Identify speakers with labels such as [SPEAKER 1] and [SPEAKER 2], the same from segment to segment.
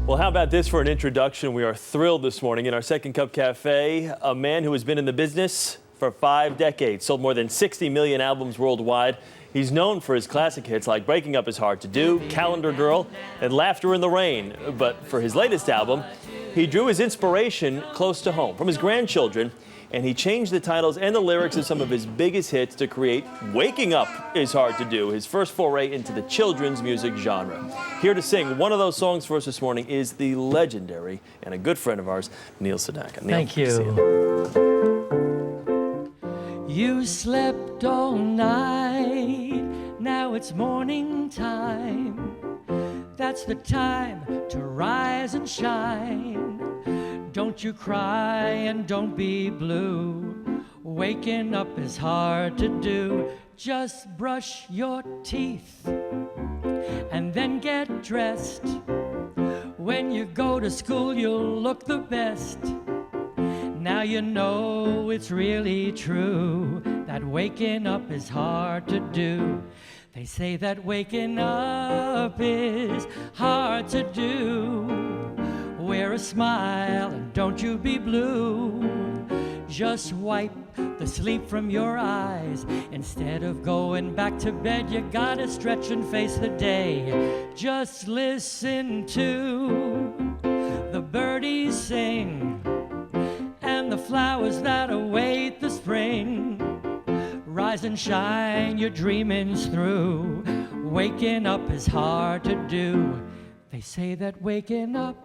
[SPEAKER 1] Well, how about this for an introduction? We are thrilled this morning in our Second Cup Cafe, a man who has been in the business for 5 decades, sold more than 60 million albums worldwide. He's known for his classic hits like Breaking Up Is Hard to Do, Calendar Girl, and Laughter in the Rain. But for his latest album, he drew his inspiration close to home, from his grandchildren, and he changed the titles and the lyrics of some of his biggest hits to create Waking Up Is Hard to Do, his first foray into the children's music genre. Here to sing one of those songs for us this morning is the legendary and a good friend of ours, Neil Sedaka. Neil,
[SPEAKER 2] thank you. You slept all night, now it's morning time. That's the time to rise and shine. Don't you cry and don't be blue. Waking up is hard to do. Just brush your teeth and then get dressed. When you go to school, you'll look the best. Now you know it's really true that waking up is hard to do. They say that waking up is hard to do. Wear a smile and don't you be blue. Just wipe the sleep from your eyes. Instead of going back to bed, you gotta stretch and face the day. Just listen to the birdies sing and the flowers that await the spring. Rise and shine your dreamings through. Waking up is hard to do. They say that waking up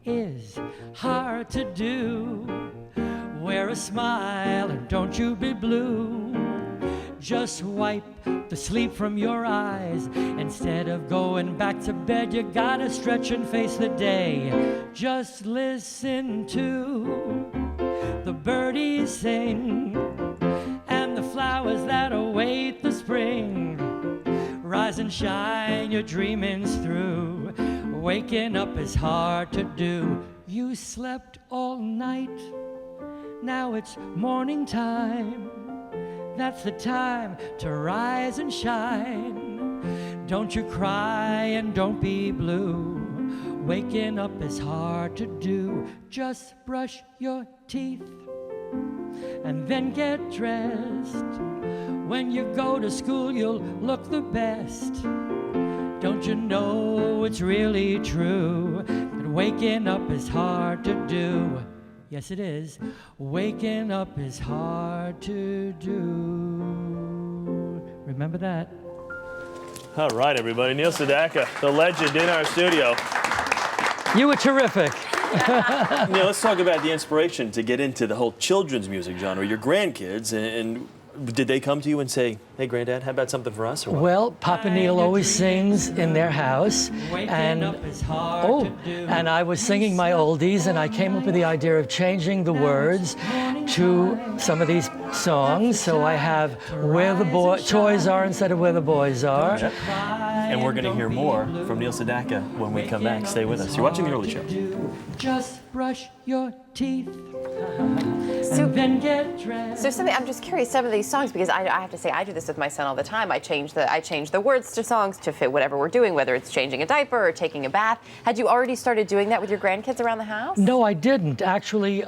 [SPEAKER 2] is hard to do. Wear a smile and don't you be blue. Just wipe the sleep from your eyes. Instead of going back to bed, you gotta stretch and face the day. Just listen to the birdies sing and the flowers that await the spring. Rise and shine your dreamings through. Waking up is hard to do. You slept all night, now it's morning time. That's the time to rise and shine. Don't you cry and don't be blue. Waking up is hard to do. Just brush your teeth and then get dressed. When you go to school, you'll look the best. Don't you know it's really true that waking up is hard to do? Yes, it is. Waking up is hard to do. Remember that.
[SPEAKER 1] All right, everybody. Neil Sedaka, the legend in our studio.
[SPEAKER 2] You were terrific.
[SPEAKER 1] Neil, let's talk about the inspiration to get into the whole children's music genre. Your grandkids, and did they come to you and say, hey, Granddad, how about something for us? Or what?
[SPEAKER 2] Well, Papa Neil always sings in their house, and I was singing my oldies, and I came up with the idea of changing the words to some of these songs. So I have Where the Toys Are instead of Where the Boys Are.
[SPEAKER 1] Yep. And we're going to hear more from Neil Sedaka when we come back. Stay with us. You're watching The Early Show.
[SPEAKER 2] Just brush your teeth. And then get dressed.
[SPEAKER 3] So something I'm just curious, some of these songs, because I have to say I do this with my son all the time. I change the words to songs to fit whatever we're doing, whether it's changing a diaper or taking a bath. Had you already started doing that with your grandkids around the house?
[SPEAKER 2] No, I didn't. Actually,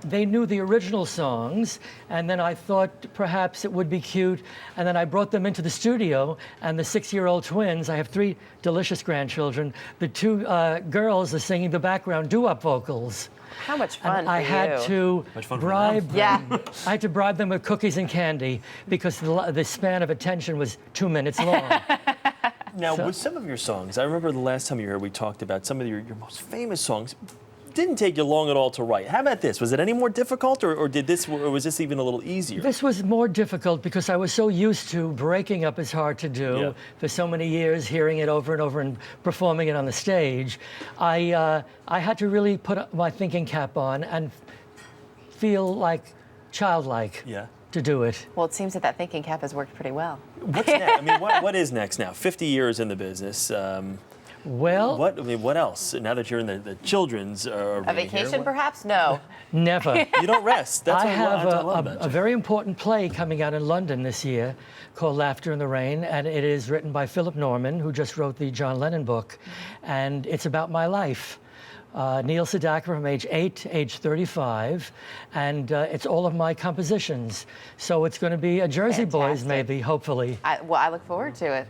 [SPEAKER 2] they knew the original songs, and then I thought perhaps it would be cute, and then I brought them into the studio, and the 6-year-old twins, I have 3 delicious grandchildren, the 2 girls are singing the background doo-wop vocals.
[SPEAKER 3] How much fun
[SPEAKER 2] and I
[SPEAKER 3] for
[SPEAKER 2] had
[SPEAKER 3] you.
[SPEAKER 2] to bribe them.
[SPEAKER 3] Yeah.
[SPEAKER 2] I had to bribe them with cookies and candy because the span of attention was 2 minutes long.
[SPEAKER 1] Now, with some of your songs, I remember the last time you were here, we talked about some of your most famous songs. Didn't take you long at all to write. How about this? Was it any more difficult, or was this even a little easier?
[SPEAKER 2] This was more difficult because I was so used to Breaking Up Is Hard to Do for so many years, hearing it over and over and performing it on the stage. I had to really put my thinking cap on and feel like childlike to do it.
[SPEAKER 3] Well, it seems that thinking cap has worked pretty well.
[SPEAKER 1] What's next? I mean, what is next now? 50 years in the business.
[SPEAKER 2] Well,
[SPEAKER 1] what else? Now that you're in the children's arena
[SPEAKER 3] a vacation,
[SPEAKER 1] here,
[SPEAKER 3] perhaps? No.
[SPEAKER 2] Never.
[SPEAKER 1] You don't rest. That's
[SPEAKER 2] I have
[SPEAKER 1] a
[SPEAKER 2] a very important play coming out in London this year called Laughter in the Rain, and it is written by Philip Norman, who just wrote the John Lennon book, and it's about my life. Neil Sedaka from age 8 to age 35, and it's all of my compositions. So it's going to be a Jersey Boys,
[SPEAKER 3] Fantastic.
[SPEAKER 2] maybe, hopefully.
[SPEAKER 3] Well, I look forward to it.